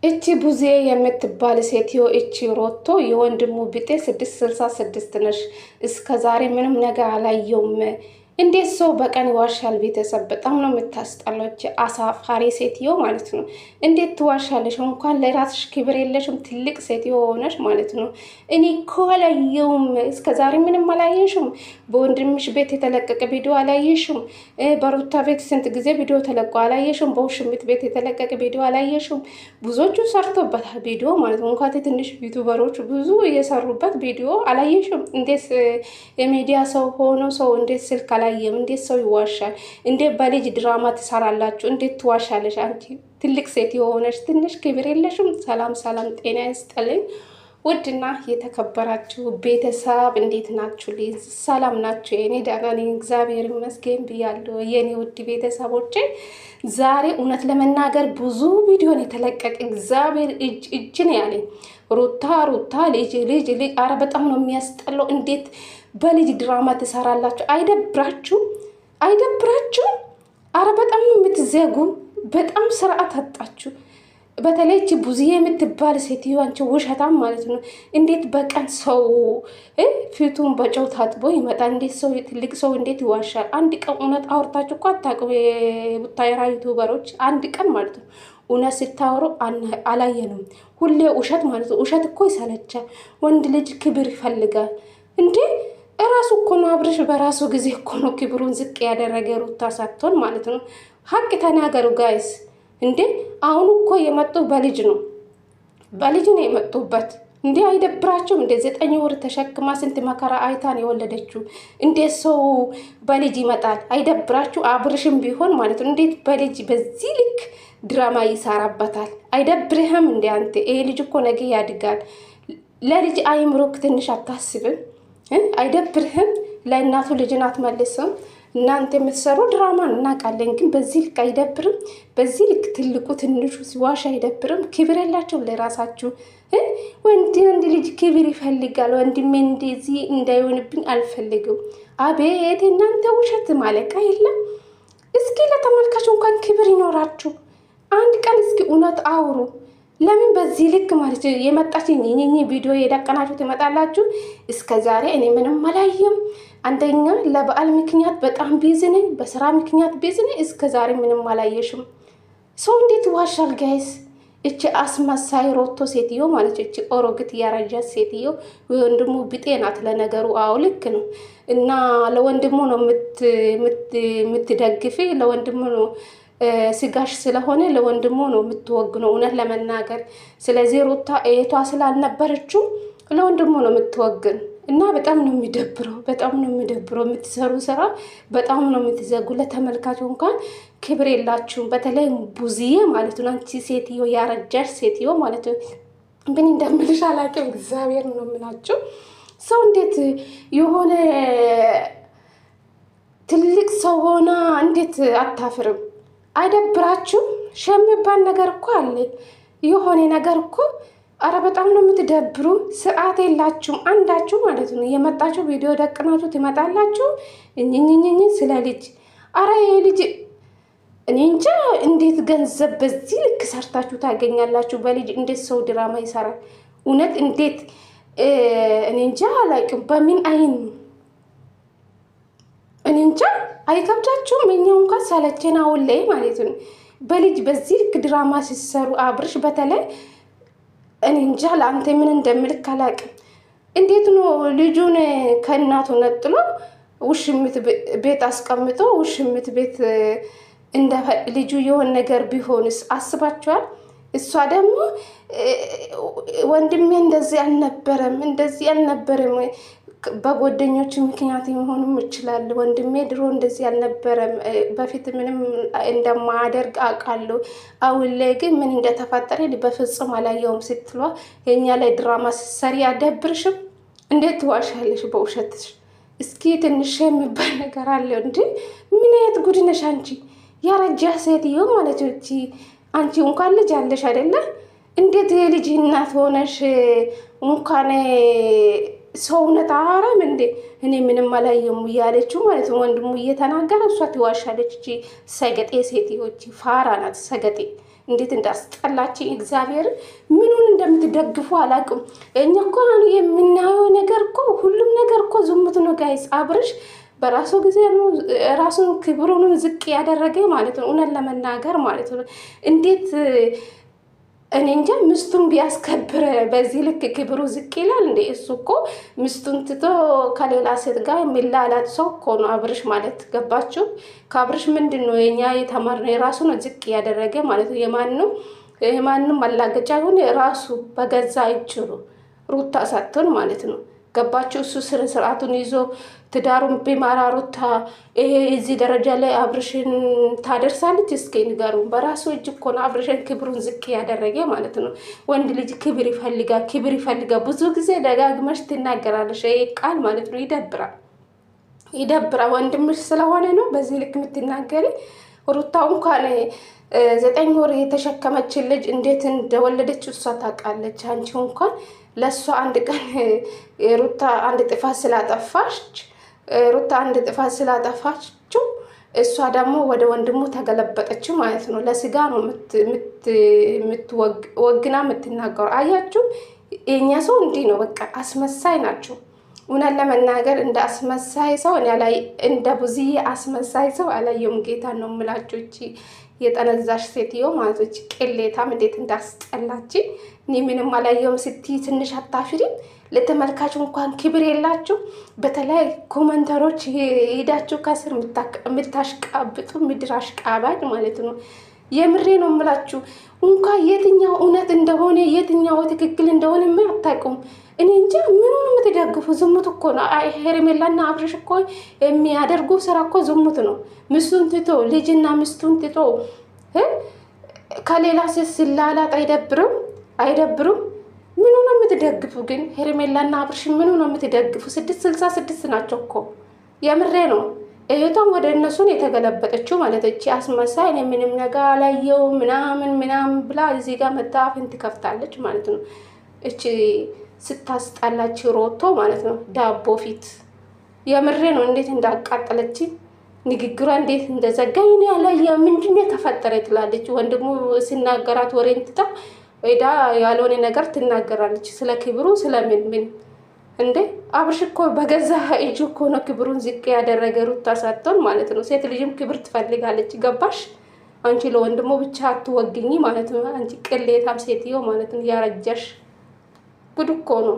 እቺ ቡዜ የምትባል ሴትዮ እቺ ሮቶ የወንድሙ ብጤ 666 ነሽ። እስከ ዛሬ ምንም ነገር አላየውም። እንዴት ሰው በቀን ይዋሻል? ቤተሰብ በጣም ነው የምታስጠላው። እቺ አሳፋሪ ሴትዮ ማለት ነው። እንዴት ትዋሻለሽ? እንኳን ለራስሽ ክብር የለሽም። ትልቅ ሴትዮ ሆነሽ ማለት ነው። እኔ እኮ አላየውም። እስከ ዛሬ ምንም አላየሽም። በወንድምሽ ቤት የተለቀቀ ቪዲዮ አላየሽም። በሩታ ቤት ስንት ጊዜ ቪዲዮ ተለቆ አላየሽም። በውሽምት ቤት የተለቀቀ ቪዲዮ አላየሽም። ብዙዎቹ ሰርቶበታል ቪዲዮ ማለት ነው። እንኳን ትንሽ ዩቱበሮች ብዙ የሰሩበት ቪዲዮ አላየሽም። እንዴት የሚዲያ ሰው ሆኖ ሰው እንዴት ስልክ አላየም? እንዴት ሰው ይዋሻል? እንዴት በልጅ ድራማ ትሰራላችሁ? እንዴት ትዋሻለሽ? አንቺ ትልቅ ሴት የሆነች ትንሽ ክብር የለሽም? ሰላም ሰላም፣ ጤና ይስጥልኝ ውድና የተከበራችሁ ቤተሰብ እንዴት ናችሁ? ሰላም ናችሁ? የኔ ደህና ነኝ እግዚአብሔር ይመስገን ብያለሁ። የኔ ውድ ቤተሰቦቼ ዛሬ እውነት ለመናገር ብዙ ቪዲዮን የተለቀቀ እግዚአብሔር እጅ ነው ያለኝ። ሩታ ልጅ አረ በጣም ነው የሚያስጠላው። እንዴት በልጅ ድራማ ትሰራላችሁ? አይደብራችሁ? አረ በጣም ነው የምትዘጉ። በጣም ስርዓት አጣችሁ። በተለይ እቺ ቡዝዬ የምትባል ሴትዮ አንቺ ውሸታም ማለት ነው። እንዴት በቀን ሰው ፊቱን በጨው ታጥቦ ይመጣል? እንዴት ሰው ትልቅ ሰው እንዴት ይዋሻል? አንድ ቀን እውነት አውርታችሁ እኮ አታውቁም። የቡታየራ ዩቱበሮች አንድ ቀን ማለት ነው እውነት ስታወሩ አላየንም። ሁሌ ውሸት ማለት ነው። ውሸት እኮ ይሰለቻል። ወንድ ልጅ ክብር ይፈልጋል እንዴ! እራሱ እኮ ነው አብርሽ በራሱ ጊዜ እኮ ነው ክብሩን ዝቅ ያደረገ ሩታ ሳትሆን ማለት ነው። ሀቅ ተናገሩ ጋይስ። እንዴ አሁን እኮ የመጡ በልጅ ነው የመጡበት። እንዴ አይደብራቸውም? እንደ 9 ወር ተሸክማ ስንት መከራ አይታን የወለደችው እንዴት ሰው በልጅ ይመጣል? አይደብራችሁ? አብርሽም ቢሆን ማለት ነው እንዴት በልጅ በዚህ ልክ ድራማ ይሰራበታል? አይደብርህም እንዴ አንተ? ይሄ ልጅ እኮ ነገ ያድጋል። ለልጅ አይምሮክ ትንሽ አታስብም? አይደብርህም? ለእናቱ ልጅን አትመልስም? እናንተ የምትሰሩ ድራማ እናውቃለን፣ ግን በዚህ ልክ አይደብርም? በዚህ ልክ ትልቁ ትንሹ ሲዋሽ አይደብርም? ክብር የላቸውም ለራሳችሁ። ወንድ ልጅ ክብር ይፈልጋል። ወንድሜ እንደዚህ እንዳይሆንብኝ አልፈልግም። አቤት እናንተ ውሸት ማለቃ የለም። እስኪ ለተመልካቹ እንኳን ክብር ይኖራችሁ። አንድ ቀን እስኪ እውነት አውሩ። ለምን በዚህ ልክ ማለት የመጣች ቪዲዮ የደቀናችሁ ትመጣላችሁ? እስከ ዛሬ እኔ ምንም አላየም። አንደኛ ለበዓል ምክንያት በጣም ቢዚ ነኝ፣ በስራ ምክንያት ቢዚ ነኝ። እስከ ዛሬ ምንም አላየሽም። ሰው እንዴት ዋሻል ጋይስ? እቺ አስመሳይ ሮቶ ሴትዮ ማለት እቺ ኦሮግት ያረጃት ሴትዮ ወንድሙ ብጤ ናት። ለነገሩ አዎ ልክ ነው። እና ለወንድሙ ነው የምትደግፊ፣ ለወንድሙ ነው ስጋሽ ስለሆነ ለወንድሙ ነው የምትወግነው እውነት ለመናገር። ስለዚህ ሩታ እህቷ ስላልነበረችው ለወንድሙ ነው የምትወግን። እና በጣም ነው የሚደብረው፣ የምትሰሩ ስራ በጣም ነው የምትዘጉ። ለተመልካቹ እንኳን ክብር የላችሁም። በተለይ ቡዝዬ ማለት ነው አንቺ ሴትዮ፣ ያረጃሽ ሴትዮ ማለት ነው። ምን እንደምልሽ አላውቅም። እግዚአብሔር ነው የምላችሁ። ሰው እንዴት የሆነ ትልቅ ሰው ሆና እንዴት አታፍርም? አይደብራችሁ? ሸምባን ነገር እኮ አለ የሆነ ነገር እኮ። አረ በጣም ነው የምትደብሩ። ስርዓት የላችሁም አንዳችሁ ማለት ነው። የመጣችሁ ቪዲዮ ደቅናችሁ ትመጣላችሁ እኝኝኝኝ ስለ ልጅ። አረ የልጅ እኔ እንጃ እንዴት ገንዘብ በዚህ ልክ ሰርታችሁ ታገኛላችሁ? በልጅ እንዴት ሰው ድራማ ይሰራል? እውነት እንዴት እኔ እንጃ አላውቅም። በምን አይን እኔ እንጃ። አይከብዳችሁም? እኛው እንኳን ሳለቸና አሁን ላይ ማለት ነው በልጅ በዚህ ልክ ድራማ ሲሰሩ። አብርሽ በተለይ እኔ እንጃ ለአንተ ምን እንደምልክ አላውቅም። እንዴት ነው ልጁን ከእናቱ ነጥሎ ውሽምት ቤት አስቀምጦ ውሽምት ቤት እንደ ልጁ የሆነ ነገር ቢሆንስ አስባችኋል? እሷ ደግሞ ወንድሜ እንደዚህ አልነበረም በጓደኞች ምክንያት መሆኑም ይችላል። ወንድሜ ድሮ እንደዚህ አልነበረም፣ በፊት ምንም እንደማያደርግ አውቃለሁ። አሁን ላይ ግን ምን እንደተፈጠረ በፍጹም አላየውም ስትሏ የኛ ላይ ድራማ ስትሰሪ አደብርሽም? እንዴት ትዋሻለሽ በውሸትሽ? እስኪ ትንሽ የሚባል ነገር አለ እንዴ? ምን አይነት ጉድ ነሽ አንቺ? ያረጃ ሴትዮ ማለት ነው። አንቺ እንኳን ልጅ አለሽ አይደለ? እንዴት የልጅ እናት ሆነሽ እንኳን ሰውነት አራም እንዴ? እኔ ምንም አላየም እያለችው ማለት ነው። ወንድሙ እየተናገረ እሷ ትዋሻለች። እቺ ሰገጤ ሴትዮች ፋራ ናት ሰገጤ። እንዴት እንዳስጠላችኝ እግዚአብሔር። ምኑን እንደምትደግፉ አላውቅም። እኛ እኮ የምናየው ነገር እኮ ሁሉም ነገር እኮ ዝሙት ነው ጋይስ። አብርሽ በራሱ ጊዜ ራሱን ክብሩን ዝቅ ያደረገ ማለት ነው፣ እውነት ለመናገር ማለት ነው። እንዴት እኔ እንጃ ሚስቱን ቢያስከብር በዚህ ልክ ክብሩ ዝቅ ይላል እንዴ? እሱ እኮ ሚስቱን ትቶ ከሌላ ሴት ጋር የሚላላት ሰው እኮ ነው አብርሽ ማለት ገባችሁ? ከአብርሽ ምንድን ነው የኛ የተማርነው? የራሱ ነው ዝቅ ያደረገ ማለት ነው። የማንም ማላገጫ ይሁን ራሱ በገዛ ይችሉ ሩታ ሳትሆን ማለት ነው። ገባችሁ? እሱ ስነ ስርዓቱን ይዞ ትዳሩን ቢማራ ሩታ ይሄ እዚህ ደረጃ ላይ አብርሽን ታደርሳለች? እስኪ ንገሩን። በራሱ እጅ እኮ ነው አብርሽን ክብሩን ዝቅ ያደረገ ማለት ነው። ወንድ ልጅ ክብር ይፈልጋል፣ ክብር ይፈልጋል። ብዙ ጊዜ ደጋግመሽ ትናገራለሽ ይሄ ቃል ማለት ነው። ይደብራል። ወንድምሽ ስለሆነ ነው በዚህ ልክ የምትናገሪ። ሩታው እንኳን 9 ወር የተሸከመችን ልጅ እንዴት እንደወለደች እሷ ታውቃለች። አንቺ እንኳን ለእሷ አንድ ቀን ሩታ አንድ ጥፋት ስላጠፋችው እሷ ደግሞ ወደ ወንድሙ ተገለበጠችው ማለት ነው። ለስጋ ነው ወግና የምትናገሩ። አያችሁ፣ የኛ ሰው እንዲህ ነው በቃ አስመሳይ ናቸው። እውነት ለመናገር እንደ አስመሳይ ሰው እንደ ብዙዬ አስመሳይ ሰው አላየሁም። ጌታ ነው የምላችሁ። እቺ የጠነዛሽ ሴትዮ ማለት ቅሌታም እንዴት እንዳስጠላች እኔ ምንም አላየሁም ስትይ ትንሽ አታፍሪም? ለተመልካች እንኳን ክብር የላችሁ። በተለይ ኮመንተሮች ሄዳችሁ ከስር የምታሽቃብጡ ምድር አሽቃባጭ ማለት ነው። የምሬ ነው የምላችሁ። እንኳን የትኛው እውነት እንደሆነ የትኛው ትክክል እንደሆነ ምን አታውቁም። እኔ እንጃ ምን ነው የምትደግፉ? ዝሙት እኮ ነው። ሄርሜላና አብርሽ እኮ የሚያደርጉ ስራ እኮ ዝሙት ነው። ሚስቱን ትቶ ልጅና ሚስቱን ትቶ ከሌላ ሴት ሲላላጥ አይደብሩም? ምኑ ነው የምትደግፉ ግን? ሄርሜላና አብርሽ ምኑ ነው የምትደግፉ? 666 ናቸው እኮ የምሬ ነው። እህቷም ወደ እነሱን የተገለበጠችው ማለት እቺ አስመሳይ እኔ ምንም ነገር አላየው ምናምን ብላ እዚህ ጋር መጣፍን ትከፍታለች ማለት ነው። እቺ ስታስጣላች ሮቶ ማለት ነው። ዳቦ ፊት የምሬ ነው። እንዴት እንዳቃጠለች ንግግሯ እንዴት እንደዘጋኝ እኔ ያላየ ምንድነው ተፈጠረ ትላለች። ወንድሙ ሲናገራት ወሬን ትታ ሄዳ ያልሆነ ነገር ትናገራለች። ስለ ክብሩ ስለምን እንዴ አብርሽ እኮ በገዛ እጁ እኮ ነው ክብሩን ዝቅ ያደረገ ሩታ ሳትሆን ማለት ነው። ሴት ልጅም ክብር ትፈልጋለች። ገባሽ? አንቺ ለወንድሞ ብቻ አትወግኝ ማለት ነው። አንቺ ቅሌታም ሴትዮ ማለት ነው። ያረጀሽ ጉድ እኮ ነው።